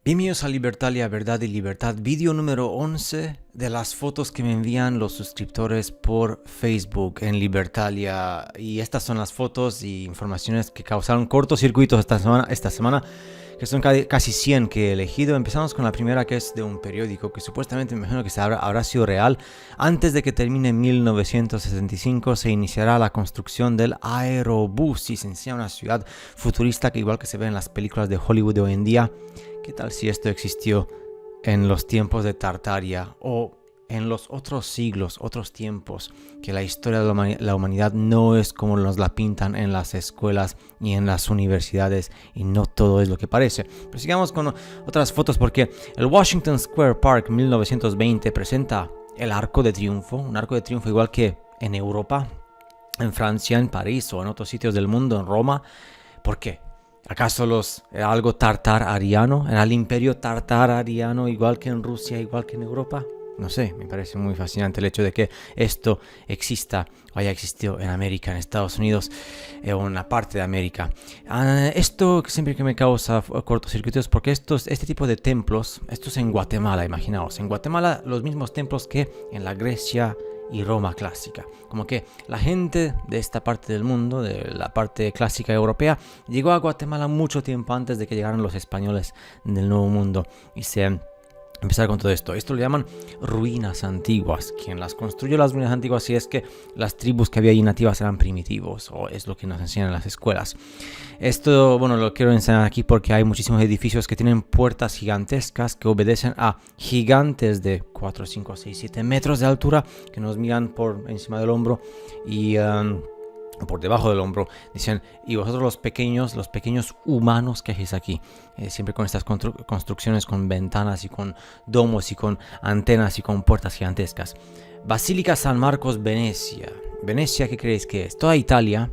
Bienvenidos a Libertalia, Verdad y Libertad, vídeo número 11 de las fotos que me envían los suscriptores por Facebook en Libertalia. Y estas son las fotos y informaciones que causaron cortocircuitos esta semana, que son casi 100 que he elegido. Empezamos con la primera, que es de un periódico que supuestamente, me imagino que habrá sido real. Antes de que termine 1965 se iniciará la construcción del aerobús y se enseña una ciudad futurista que igual que se ve en las películas de Hollywood de hoy en día. ¿Qué tal si esto existió en los tiempos de Tartaria o en los otros siglos, otros tiempos, que la historia de la humanidad no es como nos la pintan en las escuelas y en las universidades y no todo es lo que parece? Pero sigamos con otras fotos, porque el Washington Square Park 1920 presenta el Arco de Triunfo, un arco de triunfo igual que en Europa, en Francia, en París o en otros sitios del mundo, en Roma. ¿Por qué? ¿Acaso era algo tartar-ariano? ¿Era el imperio tartar-ariano igual que en Rusia, igual que en Europa? No sé, me parece muy fascinante el hecho de que esto exista o haya existido en América, en Estados Unidos o en una parte de América. Esto siempre que me causa cortocircuitos, porque este tipo de templos, estos en Guatemala, imaginaos, en Guatemala los mismos templos que en la Grecia y Roma clásica. Como que la gente de esta parte del mundo, de la parte clásica europea, llegó a Guatemala mucho tiempo antes de que llegaran los españoles del Nuevo Mundo y se empezar con todo esto. Esto lo llaman ruinas antiguas. Quien las construyó las ruinas antiguas, si es que las tribus que había allí nativas eran primitivos, o es lo que nos enseñan en las escuelas. Esto, bueno, lo quiero enseñar aquí porque hay muchísimos edificios que tienen puertas gigantescas que obedecen a gigantes de 4, 5, 6, 7 metros de altura que nos miran por encima del hombro y por debajo del hombro. Dicen: y vosotros los pequeños humanos que hacéis aquí. Siempre con estas construcciones con ventanas y con domos y con antenas y con puertas gigantescas. Basílica San Marcos, Venecia. Venecia, ¿qué creéis que es? Toda Italia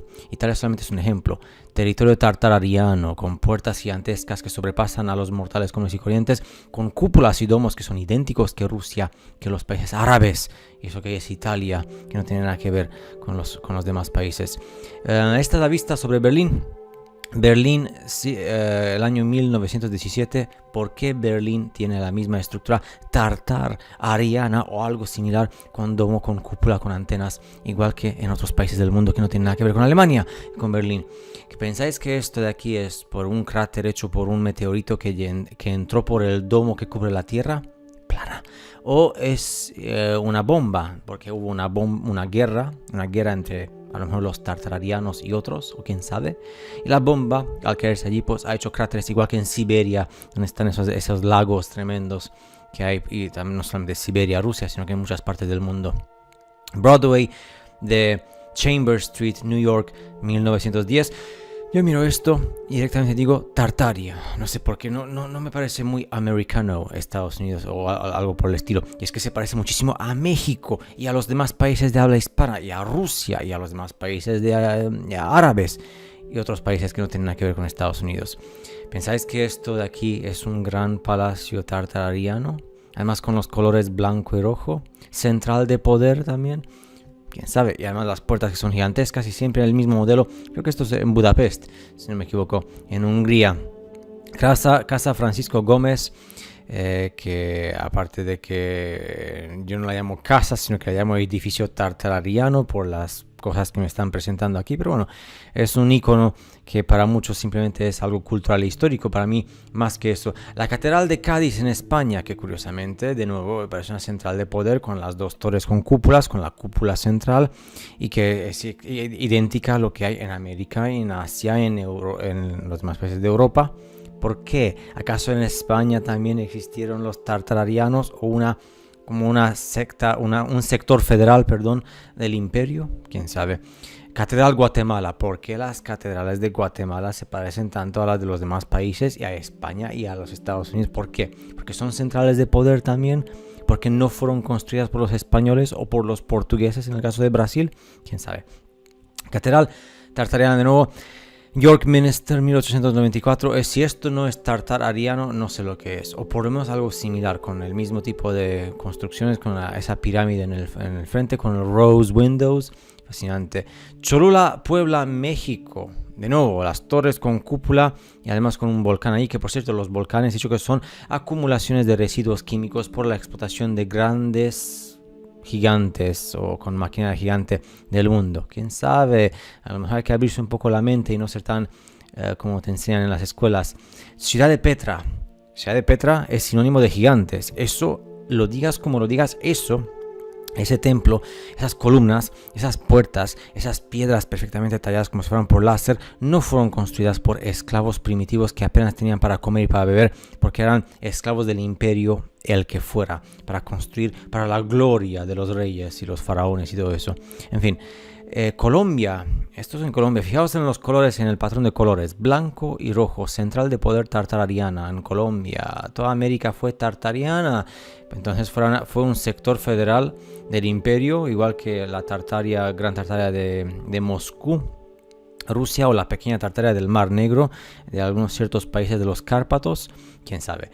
solamente es un ejemplo. Territorio tartarariano, con puertas gigantescas que sobrepasan a los mortales comunes y corrientes, con cúpulas y domos que son idénticos que Rusia, que los países árabes, y eso que es Italia, que no tiene nada que ver con los demás países. Esta es la vista sobre Berlín. Berlín, sí, el año 1917. ¿Por qué Berlín tiene la misma estructura tartar-ariana o algo similar, con domo, con cúpula, con antenas, igual que en otros países del mundo que no tienen nada que ver con Alemania, con Berlín? ¿Pensáis que esto de aquí es por un cráter hecho por un meteorito que entró por el domo que cubre la Tierra plana? ¿O es una bomba? Porque hubo una guerra entre a lo mejor los tartararianos y otros, o quién sabe. Y la bomba, al caerse allí, pues ha hecho cráteres igual que en Siberia, donde están esos lagos tremendos que hay, y también no solamente Siberia, Rusia, sino que en muchas partes del mundo. Broadway de Chambers Street, New York, 1910. Yo miro esto y directamente digo Tartaria. No sé por qué, no me parece muy americano Estados Unidos o algo por el estilo. Y es que se parece muchísimo a México y a los demás países de habla hispana, y a Rusia y a los demás países de árabes y otros países que no tienen nada que ver con Estados Unidos. ¿Pensáis que esto de aquí es un gran palacio tartarariano? Además con los colores blanco y rojo. Central de poder también. Quién sabe, y además las puertas que son gigantescas y siempre el mismo modelo. Creo que esto es en Budapest, si no me equivoco, en Hungría. Casa Francisco Gómez, que aparte de que yo no la llamo casa, sino que la llamo edificio tartarariano por las cosas que me están presentando aquí, pero bueno, es un icono que para muchos simplemente es algo cultural e histórico. Para mí, más que eso, la Catedral de Cádiz en España, que curiosamente, de nuevo, parece una central de poder con las dos torres con cúpulas, con la cúpula central, y que es idéntica a lo que hay en América, en Asia, en los demás países de Europa. ¿Por qué? ¿Acaso en España también existieron los tartararianos o como una secta, un sector federal, del imperio? ¿Quién sabe? Catedral Guatemala. ¿Por qué las catedrales de Guatemala se parecen tanto a las de los demás países y a España y a los Estados Unidos? ¿Por qué? Porque son centrales de poder también. Porque no fueron construidas por los españoles o por los portugueses en el caso de Brasil. ¿Quién sabe? Catedral tartariana de nuevo. York Minster, 1894. Si esto no es tartar-ariano, no sé lo que es. O por lo menos algo similar, con el mismo tipo de construcciones, con esa pirámide en el frente, con el rose windows. Fascinante. Cholula, Puebla, México. De nuevo, las torres con cúpula y además con un volcán ahí, que por cierto los volcanes he dicho que son acumulaciones de residuos químicos por la explotación de grandes gigantes o con maquinaria gigante del mundo. ¿Quién sabe? A lo mejor hay que abrirse un poco la mente y no ser tan como te enseñan en las escuelas. Ciudad de Petra. Ciudad de Petra es sinónimo de gigantes. Eso, lo digas como lo digas, ese templo, esas columnas, esas puertas, esas piedras perfectamente talladas como si fueran por láser, no fueron construidas por esclavos primitivos que apenas tenían para comer y para beber, porque eran esclavos del imperio, el que fuera, para construir para la gloria de los reyes y los faraones y todo eso. En fin, Colombia, esto es en Colombia, fijaos en los colores, en el patrón de colores, blanco y rojo, central de poder tartariana en Colombia, toda América fue tartariana, entonces fue un sector federal del imperio, igual que la Gran Tartaria de Moscú, Rusia, o la pequeña Tartaria del Mar Negro, de algunos ciertos países de los Cárpatos, quién sabe.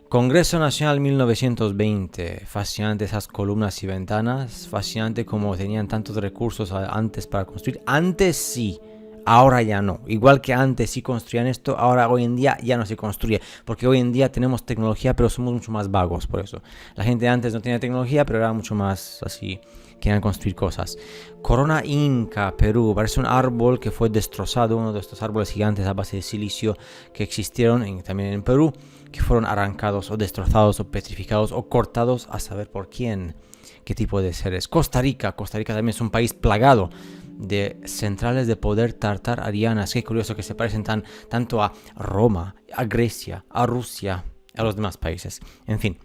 Congreso Nacional 1920, fascinante esas columnas y ventanas, fascinante como tenían tantos recursos antes para construir. Antes sí, ahora ya no. Igual que antes sí construían esto, ahora hoy en día ya no se construye. Porque hoy en día tenemos tecnología, pero somos mucho más vagos por eso. La gente antes no tenía tecnología, pero era mucho más así, querían construir cosas. Corona Inca, Perú, parece un árbol que fue destrozado, uno de estos árboles gigantes a base de silicio que existieron también en Perú, que fueron arrancados o destrozados o petrificados o cortados a saber por quién, qué tipo de seres. Costa Rica también es un país plagado de centrales de poder tartarianas. Qué curioso que se parecen tanto a Roma, a Grecia, a Rusia, a los demás países. En fin.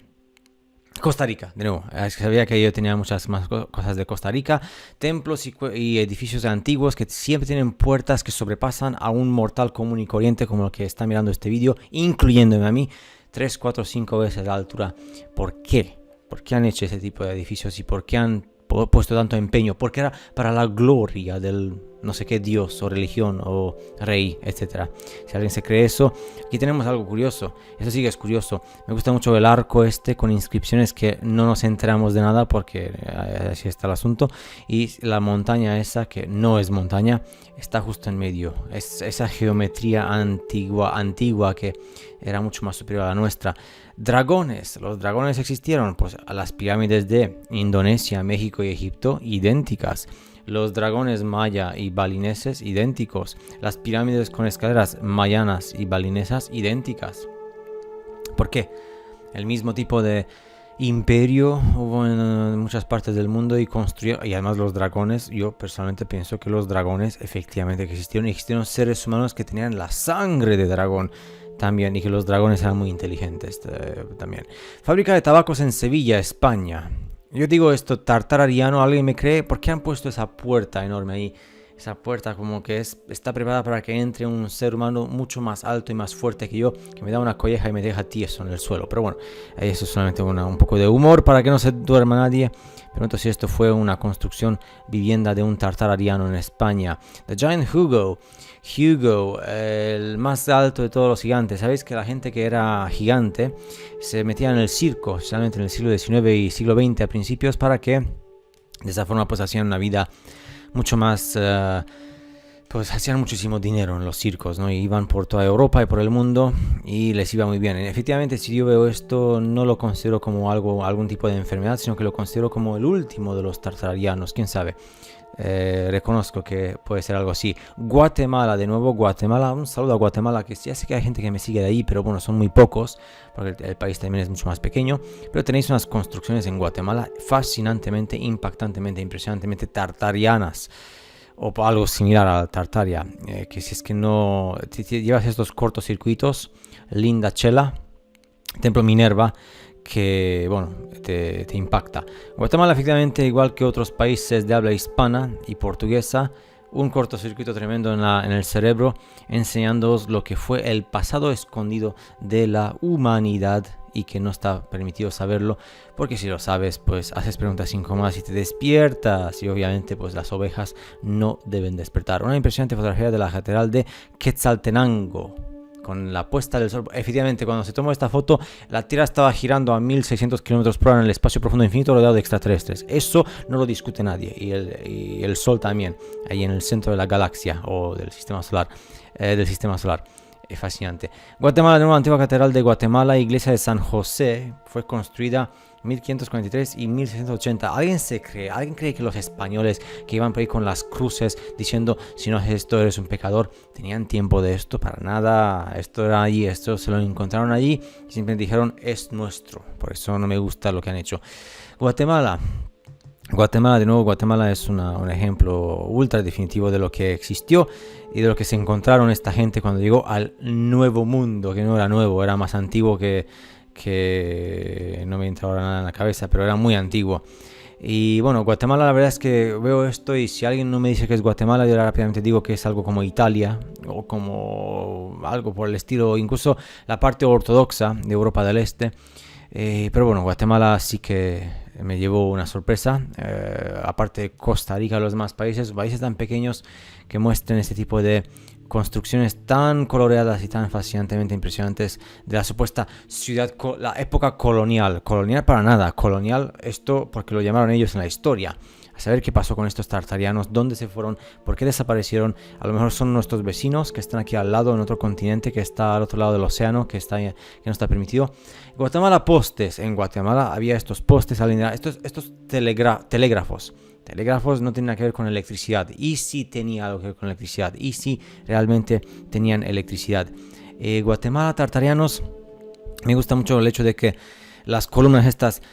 Costa Rica, de nuevo, sabía que yo tenía muchas más cosas de Costa Rica, templos y edificios antiguos que siempre tienen puertas que sobrepasan a un mortal común y corriente como el que está mirando este vídeo, incluyéndome a mí, 3, 4, 5 veces la altura. ¿Por qué? ¿Por qué han hecho ese tipo de edificios y por qué han puesto tanto empeño? Porque era para la gloria del no sé qué dios o religión o rey, etcétera. Si alguien se cree eso, aquí tenemos algo curioso. Eso sí que es curioso. Me gusta mucho el arco con inscripciones que no nos enteramos de nada porque así está el asunto. Y la montaña esa, que no es montaña, está justo en medio. Es esa geometría antigua que era mucho más superior a la nuestra. Dragones. Los dragones existieron, pues a las pirámides de Indonesia, México y Egipto, idénticas. Los dragones maya y balineses, idénticos. Las pirámides con escaleras mayanas y balinesas, idénticas. ¿Por qué? El mismo tipo de imperio hubo en muchas partes del mundo y construyeron, y además los dragones, yo personalmente pienso que los dragones efectivamente existieron seres humanos que tenían la sangre de dragón también, y que los dragones eran muy inteligentes también. Fábrica de tabacos en Sevilla, España. Yo digo esto tartariano, ¿alguien me cree? ¿Por qué han puesto esa puerta enorme ahí? Esa puerta como que está preparada para que entre un ser humano mucho más alto y más fuerte que yo, que me da una colleja y me deja tieso en el suelo. Pero bueno, eso es solamente un poco de humor para que no se duerma nadie. Pero entonces esto fue una construcción vivienda de un tartariano en España. The Giant Hugo, el más alto de todos los gigantes. ¿Sabéis que la gente que era gigante se metía en el circo, especialmente en el siglo XIX y siglo XX a principios, para que de esa forma pues hacían una vida mucho más, pues hacían muchísimo dinero en los circos, ¿no? Y iban por toda Europa y por el mundo y les iba muy bien. Efectivamente, si yo veo esto, no lo considero como algún tipo de enfermedad, sino que lo considero como el último de los tartarianos, quién sabe. Reconozco que puede ser algo así. Guatemala, de nuevo Guatemala, un saludo a Guatemala, que ya sé que hay gente que me sigue de ahí, pero bueno, son muy pocos, porque el país también es mucho más pequeño, pero tenéis unas construcciones en Guatemala fascinantemente, impactantemente, impresionantemente tartarianas, o algo similar a la Tartaria, que si es que no llevas estos cortocircuitos, Linda Chela, Templo Minerva, que bueno, te impacta. Guatemala efectivamente, igual que otros países de habla hispana y portuguesa, un cortocircuito tremendo en el cerebro, enseñándoos lo que fue el pasado escondido de la humanidad y que no está permitido saberlo, porque si lo sabes pues haces preguntas incómodas y te despiertas, y obviamente pues las ovejas no deben despertar. Una impresionante fotografía de la catedral de Quetzaltenango, con la puesta del sol. Efectivamente, cuando se tomó esta foto, la Tierra estaba girando a 1600 km por hora en el espacio profundo infinito rodeado de extraterrestres. Eso no lo discute nadie. Y el sol también, ahí en el centro de la galaxia o del sistema solar. Es fascinante. Guatemala, de nuevo, antigua catedral de Guatemala, iglesia de San José, fue construida 1543 y 1680. ¿Alguien cree que los españoles que iban por ahí con las cruces diciendo si no haces esto eres un pecador, tenían tiempo de esto? Para nada. Esto era allí, esto se lo encontraron allí y simplemente dijeron es nuestro. Por eso no me gusta lo que han hecho. Guatemala, de nuevo, Guatemala es un ejemplo ultra definitivo de lo que existió y de lo que se encontraron esta gente cuando llegó al Nuevo Mundo, que no era nuevo, era más antiguo que no me entra ahora nada en la cabeza, pero era muy antiguo. Y bueno, Guatemala, la verdad es que veo esto y si alguien no me dice que es Guatemala, yo rápidamente digo que es algo como Italia o como algo por el estilo, incluso la parte ortodoxa de Europa del Este. Pero bueno, Guatemala sí que me llevó una sorpresa. Aparte de Costa Rica, los demás países tan pequeños que muestren este tipo de construcciones tan coloreadas y tan fascinantemente impresionantes de la supuesta ciudad, la época colonial para nada, colonial esto porque lo llamaron ellos en la historia. A saber qué pasó con estos tartarianos, dónde se fueron, por qué desaparecieron. A lo mejor son nuestros vecinos que están aquí al lado, en otro continente que está al otro lado del océano, que no está permitido. Guatemala, postes. En Guatemala había estos postes, estos telégrafos. Telégrafos no tienen nada que ver con electricidad. Y sí tenía algo que ver con electricidad. Y sí realmente tenían electricidad. Guatemala, tartarianos. Me gusta mucho el hecho de que las columnas estas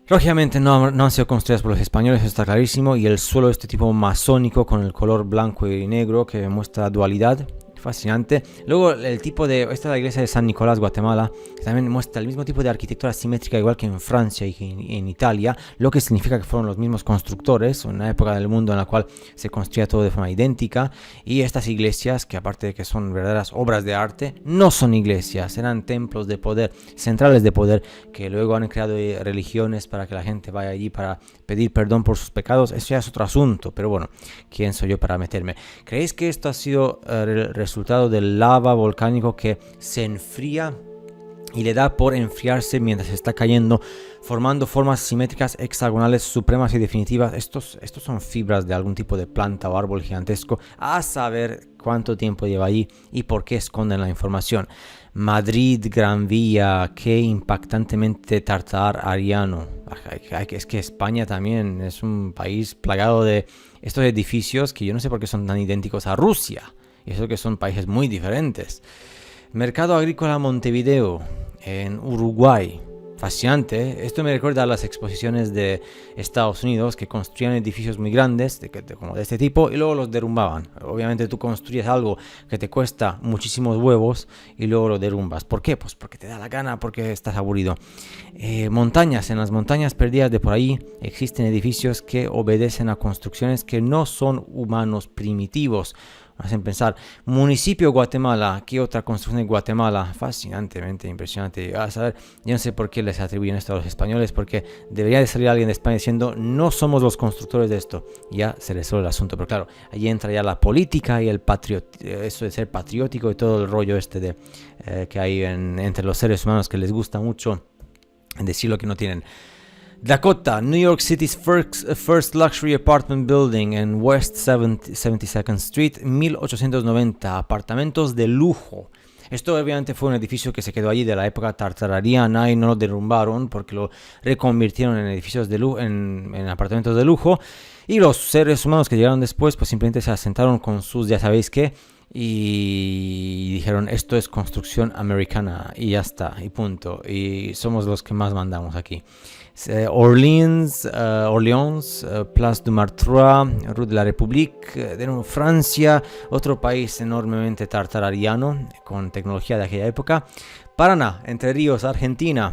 lógicamente no han sido construidas por los españoles, eso está clarísimo, y el suelo este tipo masónico con el color blanco y negro que muestra dualidad, fascinante. Luego esta es la iglesia de San Nicolás, Guatemala, que también muestra el mismo tipo de arquitectura simétrica igual que en Francia y en Italia, lo que significa que fueron los mismos constructores, una época del mundo en la cual se construía todo de forma idéntica, y estas iglesias, que aparte de que son verdaderas obras de arte, no son iglesias, eran templos de poder, centrales de poder, que luego han creado religiones para que la gente vaya allí para pedir perdón por sus pecados. Eso ya es otro asunto, pero bueno, ¿quién soy yo para meterme? ¿Creéis que esto ha sido resultado del lava volcánico que se enfría y le da por enfriarse mientras está cayendo, formando formas simétricas hexagonales supremas y definitivas? Estos son fibras de algún tipo de planta o árbol gigantesco, a saber cuánto tiempo lleva allí y por qué esconden la información. Madrid, Gran Vía, qué impactantemente tartariano. Es que España también es un país plagado de estos edificios que yo no sé por qué son tan idénticos a Rusia. Y eso que son países muy diferentes. Mercado Agrícola Montevideo, en Uruguay. Fascinante, ¿eh? Esto me recuerda a las exposiciones de Estados Unidos, que construían edificios muy grandes, como de este tipo, y luego los derrumbaban. Obviamente tú construyes algo que te cuesta muchísimos huevos y luego lo derrumbas. ¿Por qué? Pues porque te da la gana, porque estás aburrido. Montañas, en las montañas perdidas de por ahí existen edificios que obedecen a construcciones que no son humanos primitivos. Hacen pensar. Municipio Guatemala, ¿qué otra construcción de Guatemala? Fascinantemente impresionante. A saber, yo no sé por qué les atribuyen esto a los españoles, porque debería de salir alguien de España diciendo no somos los constructores de esto. Ya se resuelve el asunto, pero claro, allí entra ya la política y el eso de ser patriótico y todo el rollo que hay entre los seres humanos, que les gusta mucho decir lo que no tienen. Dakota, New York City's first luxury apartment building en West 72nd Street, 1890, apartamentos de lujo. Esto obviamente fue un edificio que se quedó allí de la época tartariana y no lo derrumbaron porque lo reconvirtieron en edificios de lujo, en apartamentos de lujo. Y los seres humanos que llegaron después pues simplemente se asentaron con sus ya sabéis qué y dijeron esto es construcción americana y ya está y punto. Y somos los que más mandamos aquí. Orleans, Place du Martroi, Rue de la République, de nuevo Francia, otro país enormemente tartariano con tecnología de aquella época. Paraná, Entre Ríos, Argentina,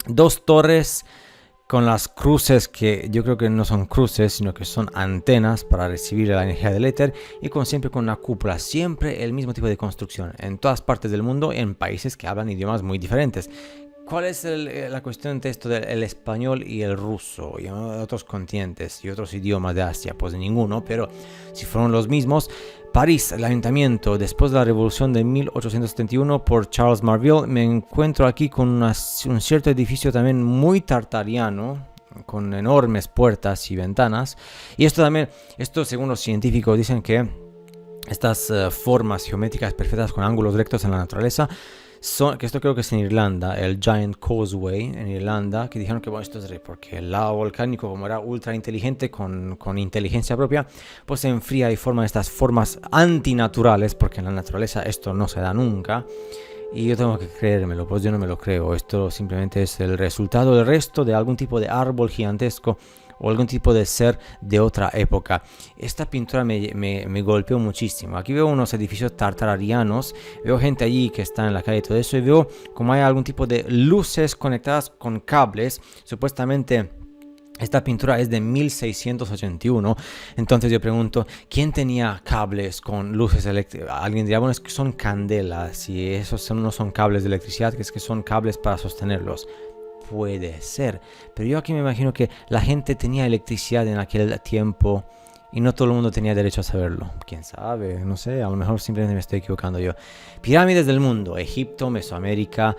2 torres con las cruces que yo creo que no son cruces, sino que son antenas para recibir la energía del éter y siempre con una cúpula, siempre el mismo tipo de construcción en todas partes del mundo, en países que hablan idiomas muy diferentes. ¿Cuál es la cuestión de esto del español y el ruso y otros continentes y otros idiomas de Asia? Pues ninguno, pero si fueron los mismos, París, el ayuntamiento, después de la revolución de 1871 por Charles Marville. Me encuentro aquí con un cierto edificio también muy tartariano, con enormes puertas y ventanas. Y esto según los científicos dicen que estas formas geométricas perfectas con ángulos rectos en la naturaleza que esto creo que es en Irlanda, el Giant Causeway en Irlanda, que dijeron que bueno, esto es porque el lava volcánico, como era ultra inteligente, con inteligencia propia, pues se enfría y forma estas formas antinaturales, porque en la naturaleza esto no se da nunca. Y yo tengo que creérmelo, pues yo no me lo creo. Esto simplemente es el resultado del resto de algún tipo de árbol gigantesco o algún tipo de ser de otra época. Esta pintura me golpeó muchísimo. Aquí veo unos edificios tartarianos, veo gente allí que está en la calle y todo eso, y veo como hay algún tipo de luces conectadas con cables. Supuestamente esta pintura es de 1681, entonces yo pregunto, ¿quién tenía cables con luces eléctricas? Alguien diría, bueno, es que son candelas y esos no son cables de electricidad, que es que son cables para sostenerlos. Puede ser, pero yo aquí me imagino que la gente tenía electricidad en aquel tiempo y no todo el mundo tenía derecho a saberlo. Quién sabe, no sé, a lo mejor simplemente me estoy equivocando yo. Pirámides del mundo: Egipto, Mesoamérica.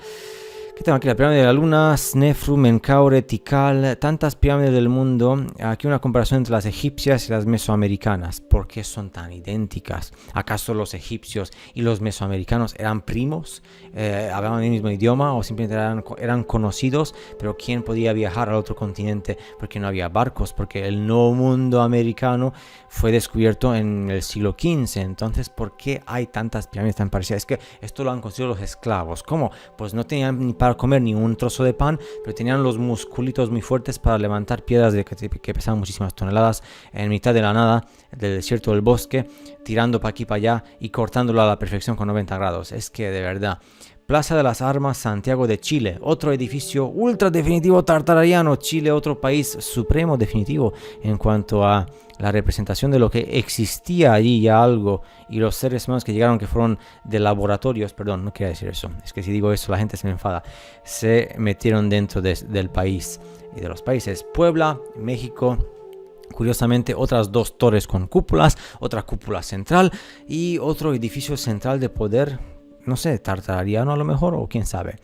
¿Qué tengo aquí? La pirámide de la luna, Snefru, Menkaure, Tikal, tantas pirámides del mundo. Aquí una comparación entre las egipcias y las mesoamericanas. ¿Por qué son tan idénticas? ¿Acaso los egipcios y los mesoamericanos eran primos? ¿Hablaban el mismo idioma o simplemente eran conocidos? Pero ¿quién podía viajar al otro continente? Porque no había barcos, porque el nuevo mundo americano fue descubierto en el siglo XV. Entonces, ¿por qué hay tantas pirámides tan parecidas? Es que esto lo han construido los esclavos. ¿Cómo? Pues no tenían ni para comer ni un trozo de pan, pero tenían los musculitos muy fuertes para levantar piedras que pesaban muchísimas toneladas en mitad de la nada, del desierto del bosque, tirando para aquí para allá y cortándolo a la perfección con 90 grados. Es que de verdad. Plaza de las Armas, Santiago de Chile, otro edificio ultra definitivo tartariano. Chile, otro país supremo definitivo en cuanto a la representación de lo que existía allí ya algo, y los seres humanos que llegaron, que fueron de laboratorios, perdón, no quería decir eso, es que si digo eso la gente se me enfada, se metieron dentro del país y de los países. Puebla, México. Curiosamente, otras dos torres con cúpulas, otra cúpula central y otro edificio central de poder, no sé, tartariano a lo mejor, o quién sabe.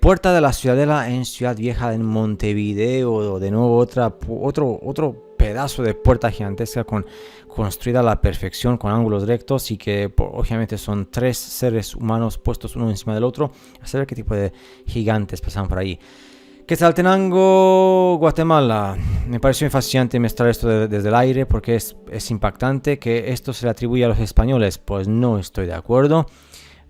Puerta de la Ciudadela en Ciudad Vieja, en Montevideo, de nuevo otro pedazo de puerta gigantesca construida a la perfección con ángulos rectos, y que obviamente son tres seres humanos puestos uno encima del otro. A saber qué tipo de gigantes pasan por ahí. Quetzaltenango, Guatemala. Me pareció fascinante mostrar esto desde el aire, porque es impactante que esto se le atribuye a los españoles. Pues no estoy de acuerdo.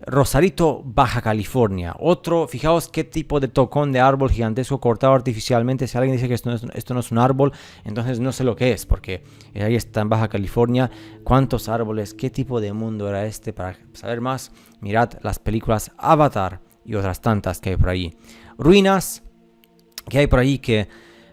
Rosarito, Baja California. Otro, fijaos qué tipo de tocón de árbol gigantesco cortado artificialmente. Si alguien dice que esto no es un árbol, entonces no sé lo que es, porque ahí está en Baja California. ¿Cuántos árboles? ¿Qué tipo de mundo era este? Para saber más, mirad las películas Avatar y otras tantas que hay por allí. Ruinas que hay por ahí que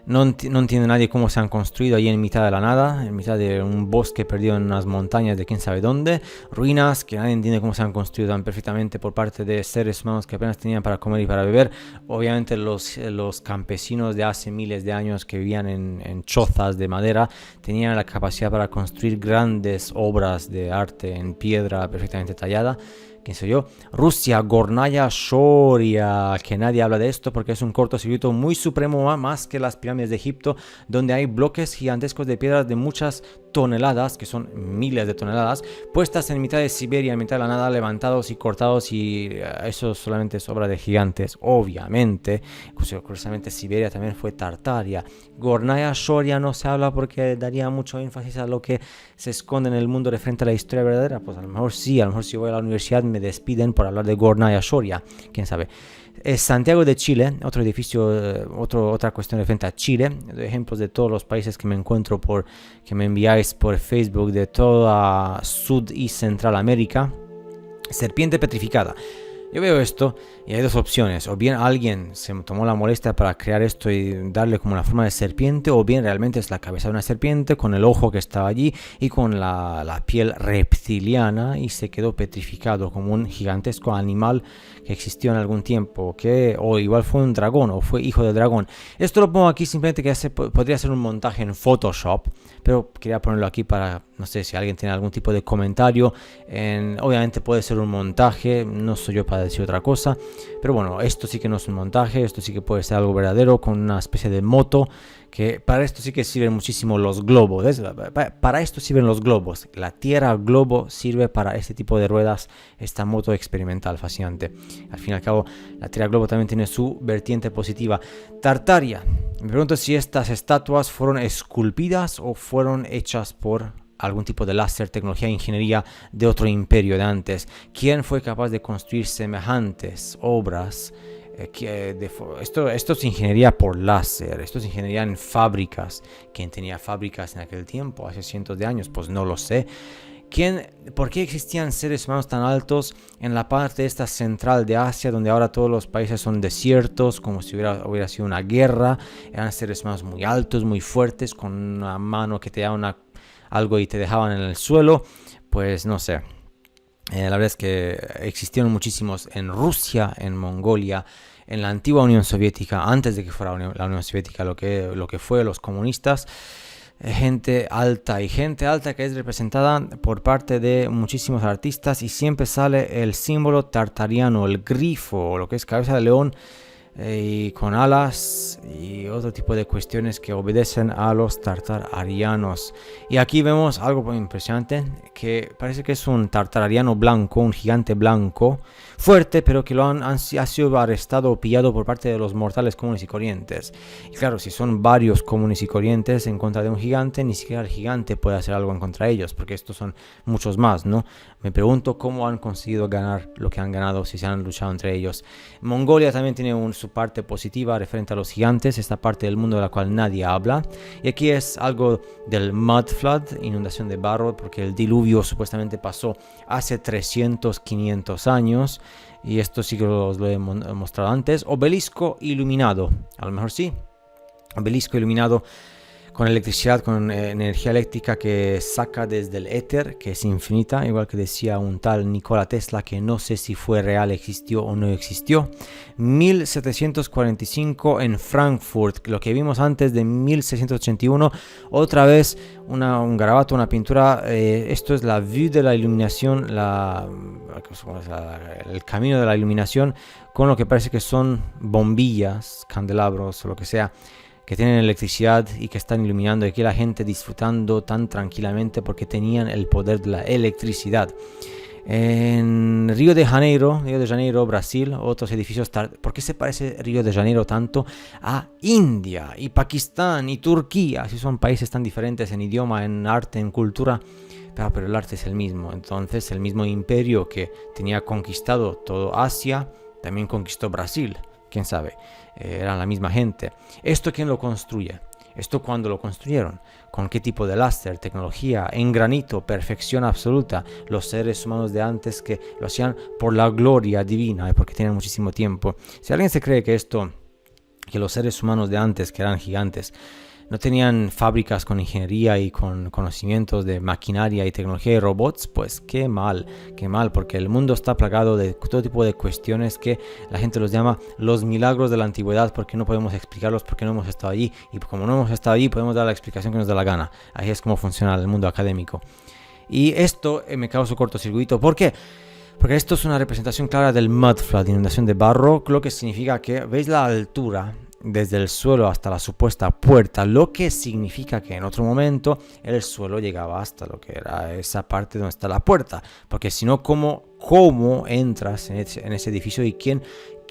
no entiende nadie cómo se han construido ahí en mitad de la nada, en mitad de un bosque perdido en unas montañas de quién sabe dónde. Ruinas que nadie entiende cómo se han construido tan perfectamente por parte de seres humanos que apenas tenían para comer y para beber. Obviamente los campesinos de hace miles de años que vivían en chozas de madera tenían la capacidad para construir grandes obras de arte en piedra perfectamente tallada. ¿Quién soy yo? Rusia, Gornaya Shoria, que nadie habla de esto porque es un cortocircuito muy supremo, más que las pirámides de Egipto, donde hay bloques gigantescos de piedras de muchas toneladas, que son miles de toneladas, puestas en mitad de Siberia, en mitad de la nada, levantados y cortados, y eso solamente es obra de gigantes, obviamente. Curiosamente Siberia también fue Tartaria. Gornaya Shoria no se habla porque daría mucho énfasis a lo que se esconde en el mundo referente a la historia verdadera. Pues a lo mejor sí, a lo mejor si voy a la universidad me despiden por hablar de Gornaya Shoria, quién sabe. Santiago de Chile, otro edificio, otra cuestión referente a Chile. Ejemplos de todos los países que me encuentro que me enviáis por Facebook, de toda Sud y Central América. Serpiente petrificada. Yo veo esto y hay dos opciones: o bien alguien se tomó la molestia para crear esto y darle como una forma de serpiente, o bien realmente es la cabeza de una serpiente con el ojo que estaba allí y con la piel reptiliana, y se quedó petrificado como un gigantesco animal que existió en algún tiempo, o igual fue un dragón o fue hijo del dragón. Esto lo pongo aquí simplemente que podría ser un montaje en Photoshop, pero quería ponerlo aquí para No sé si alguien tiene algún tipo de comentario. Obviamente puede ser un montaje, no soy yo para decir otra cosa. Pero bueno, esto sí que no es un montaje, esto sí que puede ser algo verdadero con una especie de moto. Que para esto sí que sirven muchísimo los globos. Para esto sirven los globos. La Tierra globo sirve para este tipo de ruedas, esta moto experimental fascinante. Al fin y al cabo, la Tierra globo también tiene su vertiente positiva. Tartaria. Me pregunto si estas estatuas fueron esculpidas o fueron hechas por algún tipo de láser, tecnología e ingeniería de otro imperio de antes. ¿Quién fue capaz de construir semejantes obras? Esto es ingeniería por láser, esto es ingeniería en fábricas. ¿Quién tenía fábricas en aquel tiempo, hace cientos de años? Pues no lo sé. ¿Por qué existían seres humanos tan altos en la parte esta central de Asia, donde ahora todos los países son desiertos, como si hubiera sido una guerra? Eran seres humanos muy altos, muy fuertes, con una mano que te daba algo y te dejaban en el suelo. Pues no sé. La verdad es que existieron muchísimos en Rusia, en Mongolia, en la antigua Unión Soviética, antes de que fuera la Unión Soviética, lo que fue los comunistas. Gente alta que es representada por parte de muchísimos artistas y siempre sale el símbolo tartariano, el grifo, lo que es cabeza de león, y con alas y otro tipo de cuestiones que obedecen a los tartarianos. Y aquí vemos algo muy impresionante, que parece que es un tartariano blanco, un gigante blanco, fuerte, pero que ha sido arrestado o pillado por parte de los mortales comunes y corrientes. Y claro, si son varios comunes y corrientes en contra de un gigante, ni siquiera el gigante puede hacer algo en contra de ellos, porque estos son muchos más, ¿no? Me pregunto cómo han conseguido ganar lo que han ganado, si se han luchado entre ellos. Mongolia también tiene su parte positiva referente a los gigantes, esta parte del mundo de la cual nadie habla. Y aquí es algo del mud flood, inundación de barro, porque el diluvio supuestamente pasó hace 300, 500 años. Y esto sí que os lo he mostrado antes. Obelisco iluminado, a lo mejor sí. Obelisco iluminado con electricidad, con energía eléctrica que saca desde el éter, que es infinita, igual que decía un tal Nikola Tesla, que no sé si fue real, existió o no existió. 1745 en Frankfurt, lo que vimos antes de 1681, otra vez un garabato, una pintura. Esto es la vue de la iluminación, el camino de la iluminación, con lo que parece que son bombillas, candelabros o lo que sea, que tienen electricidad y que están iluminando, y aquí la gente disfrutando tan tranquilamente porque tenían el poder de la electricidad. En Río de Janeiro, Brasil, otros edificios. ¿Por qué se parece Río de Janeiro tanto a India y Pakistán y Turquía? Si son países tan diferentes en idioma, en arte, en cultura. Pero el arte es el mismo. Entonces el mismo imperio que tenía conquistado todo Asia también conquistó Brasil. ¿Quién sabe? Eran la misma gente. ¿Esto quién lo construye? ¿Esto cuándo lo construyeron? ¿Con qué tipo de láser, tecnología, en granito, perfección absoluta? Los seres humanos de antes que lo hacían por la gloria divina y porque tienen muchísimo tiempo. Si alguien se cree que los seres humanos de antes, que eran gigantes, no tenían fábricas con ingeniería y con conocimientos de maquinaria y tecnología y robots, pues qué mal, porque el mundo está plagado de todo tipo de cuestiones que la gente los llama los milagros de la antigüedad, porque no podemos explicarlos, porque no hemos estado allí, y como no hemos estado allí podemos dar la explicación que nos da la gana. Ahí es como funciona el mundo académico. Y esto me causa cortocircuito. ¿Por qué? Porque esto es una representación clara del mud flood, inundación de barro, lo que significa que veis la altura desde el suelo hasta la supuesta puerta, lo que significa que en otro momento el suelo llegaba hasta lo que era esa parte donde está la puerta, porque si no, ¿cómo entras en ese edificio? Y quién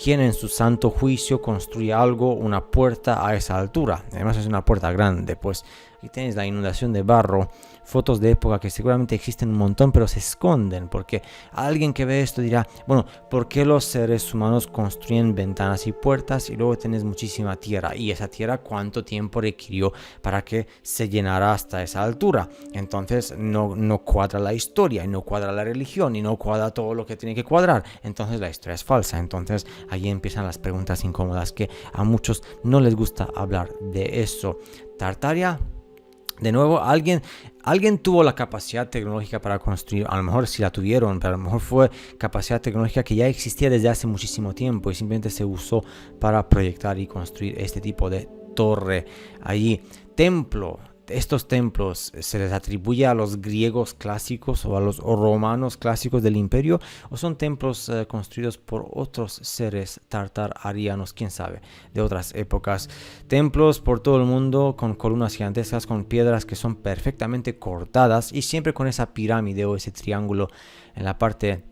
en su santo juicio construye una puerta a esa altura? Además es una puerta grande. Pues aquí tenéis la inundación de barro, fotos de época que seguramente existen un montón, pero se esconden, porque alguien que ve esto dirá, bueno, ¿por qué los seres humanos construyen ventanas y puertas y luego tenés muchísima tierra? Y esa tierra, ¿cuánto tiempo requirió para que se llenara hasta esa altura? Entonces no cuadra la historia, y no cuadra la religión, y no cuadra todo lo que tiene que cuadrar. Entonces la historia es falsa. Entonces ahí empiezan las preguntas incómodas, que a muchos no les gusta hablar de eso. Tartaria, de nuevo, alguien tuvo la capacidad tecnológica para construir, a lo mejor sí la tuvieron, pero a lo mejor fue capacidad tecnológica que ya existía desde hace muchísimo tiempo y simplemente se usó para proyectar y construir este tipo de torre allí. Templo estos templos se les atribuye a los griegos clásicos o a los romanos clásicos del imperio, o son templos construidos por otros seres tartar-arianos, quién sabe, de otras épocas. Templos por todo el mundo con columnas gigantescas, con piedras que son perfectamente cortadas y siempre con esa pirámide o ese triángulo en la parte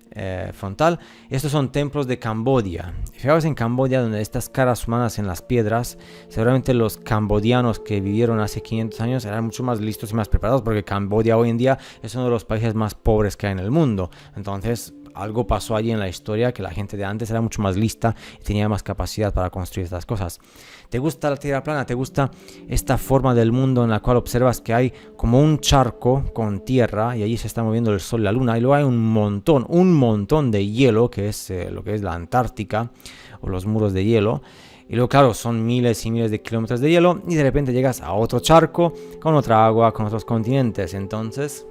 frontal. Estos son templos de Camboya. Fijaos en Camboya, donde estas caras humanas en las piedras, seguramente los cambodianos que vivieron hace 500 años eran mucho más listos y más preparados, porque Camboya hoy en día es uno de los países más pobres que hay en el mundo. Entonces algo pasó allí en la historia, que la gente de antes era mucho más lista y tenía más capacidad para construir estas cosas. ¿Te gusta la Tierra plana? ¿Te gusta esta forma del mundo en la cual observas que hay como un charco con tierra y allí se está moviendo el sol y la luna, y luego hay un montón de hielo, que es lo que es la Antártica o los muros de hielo? Y luego, claro, son miles y miles de kilómetros de hielo y de repente llegas a otro charco con otra agua, con otros continentes. Entonces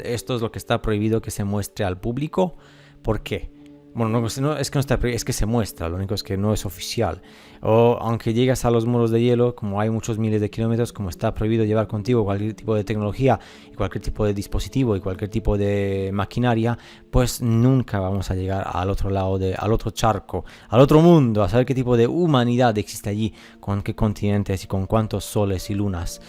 esto es lo que está prohibido que se muestre al público. ¿Por qué? Bueno, no es que no está prohibido, es que se muestra, lo único es que no es oficial. O aunque llegas a los muros de hielo, como hay muchos miles de kilómetros, como está prohibido llevar contigo cualquier tipo de tecnología, y cualquier tipo de dispositivo y cualquier tipo de maquinaria, pues nunca vamos a llegar al otro lado, al otro charco, al otro mundo, a saber qué tipo de humanidad existe allí, con qué continentes y con cuántos soles y lunas.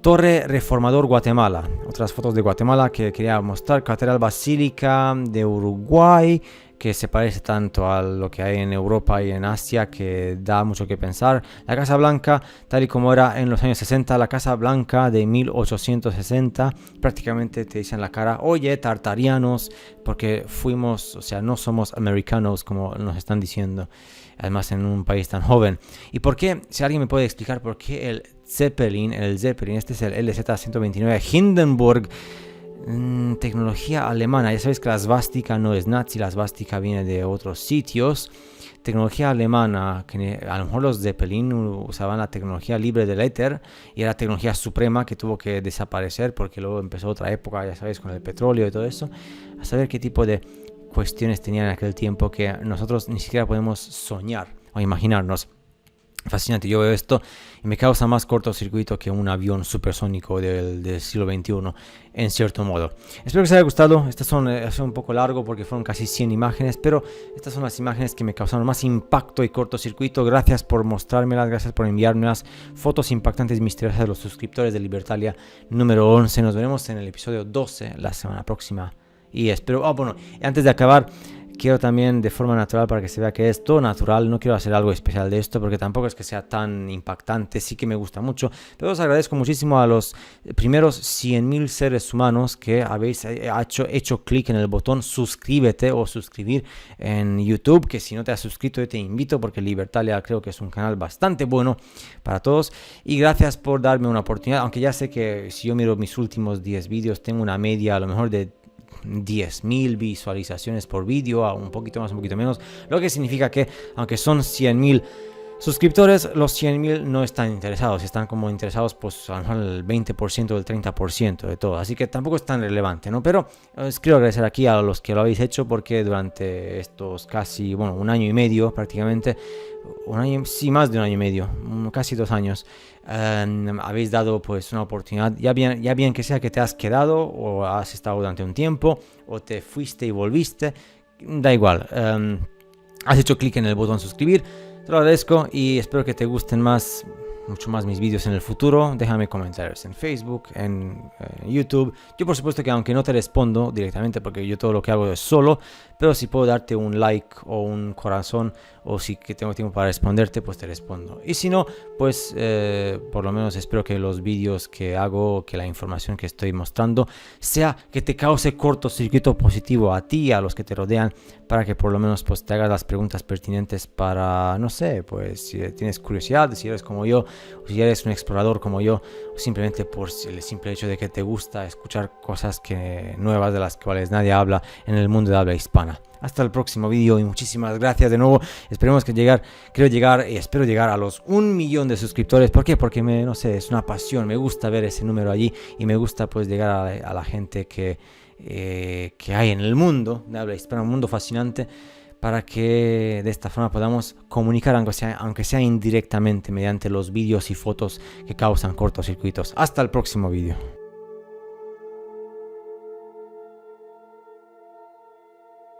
Torre Reformador Guatemala, otras fotos de Guatemala que quería mostrar. Catedral Basílica de Uruguay, que se parece tanto a lo que hay en Europa y en Asia, que da mucho que pensar. La Casa Blanca, tal y como era en los años 60, la Casa Blanca de 1860, prácticamente te dicen en la cara: oye, tartarianos, porque no somos americanos como nos están diciendo, además en un país tan joven. ¿Y por qué? Si alguien me puede explicar por qué el Zeppelin, este es el LZ-129 Hindenburg, tecnología alemana. Ya sabéis que la svástica no es nazi, la svástica viene de otros sitios. Tecnología alemana, que a lo mejor los Zeppelin usaban la tecnología libre del éter y era tecnología suprema que tuvo que desaparecer porque luego empezó otra época, ya sabéis, con el petróleo y todo eso. A saber qué tipo de cuestiones tenían en aquel tiempo que nosotros ni siquiera podemos soñar o imaginarnos. Fascinante, yo veo esto y me causa más cortocircuito que un avión supersónico del siglo XXI, en cierto modo. Espero que os haya gustado. Estas son un poco largo porque fueron casi 100 imágenes, pero estas son las imágenes que me causaron más impacto y cortocircuito. Gracias por mostrármelas, gracias por enviarme fotos impactantes y misteriosas de los suscriptores de Libertalia número 11. Nos veremos en el episodio 12 la semana próxima. Y espero, antes de acabar, quiero también, de forma natural, para que se vea que es todo natural, no quiero hacer algo especial de esto porque tampoco es que sea tan impactante, sí que me gusta mucho, pero os agradezco muchísimo a los primeros 100.000 seres humanos que habéis hecho clic en el botón suscríbete o suscribir en YouTube, que si no te has suscrito yo te invito, porque Libertalia creo que es un canal bastante bueno para todos, y gracias por darme una oportunidad, aunque ya sé que si yo miro mis últimos 10 vídeos tengo una media a lo mejor de 10.000 visualizaciones por vídeo, un poquito más, un poquito menos, lo que significa que aunque son 100.000 suscriptores, los 100.000 no están interesados, están como interesados pues a lo mejor el 20% o el 30% de todo, así que tampoco es tan relevante, ¿no? Pero os quiero agradecer aquí a los que lo habéis hecho, porque durante estos casi, un año y medio prácticamente, más de un año y medio, casi 2 años, habéis dado pues una oportunidad, ya bien que sea que te has quedado o has estado durante un tiempo o te fuiste y volviste, da igual, has hecho clic en el botón suscribir. Te lo agradezco y espero que te gusten mucho más mis vídeos en el futuro. Déjame comentarios en Facebook, en YouTube. Yo por supuesto que aunque no te respondo directamente, porque yo todo lo que hago es solo, pero si puedo darte un like o un corazón, o si que tengo tiempo para responderte, pues te respondo. Y si no, pues por lo menos espero que los vídeos que hago, que la información que estoy mostrando, sea que te cause cortocircuito positivo a ti y a los que te rodean, para que por lo menos pues te hagas las preguntas pertinentes para, no sé, pues si tienes curiosidad, si eres como yo, o si eres un explorador como yo, o simplemente por el simple hecho de que te gusta escuchar cosas nuevas de las cuales nadie habla en el mundo de habla hispana. Hasta el próximo vídeo y muchísimas gracias de nuevo. Quiero llegar y espero llegar a los 1 millón de suscriptores. ¿Por qué? Porque es una pasión, me gusta ver ese número allí y me gusta pues llegar a la gente que hay en el mundo de habla hispana, un mundo fascinante, para que de esta forma podamos comunicar, aunque sea indirectamente, mediante los vídeos y fotos que causan cortocircuitos. Hasta el próximo vídeo.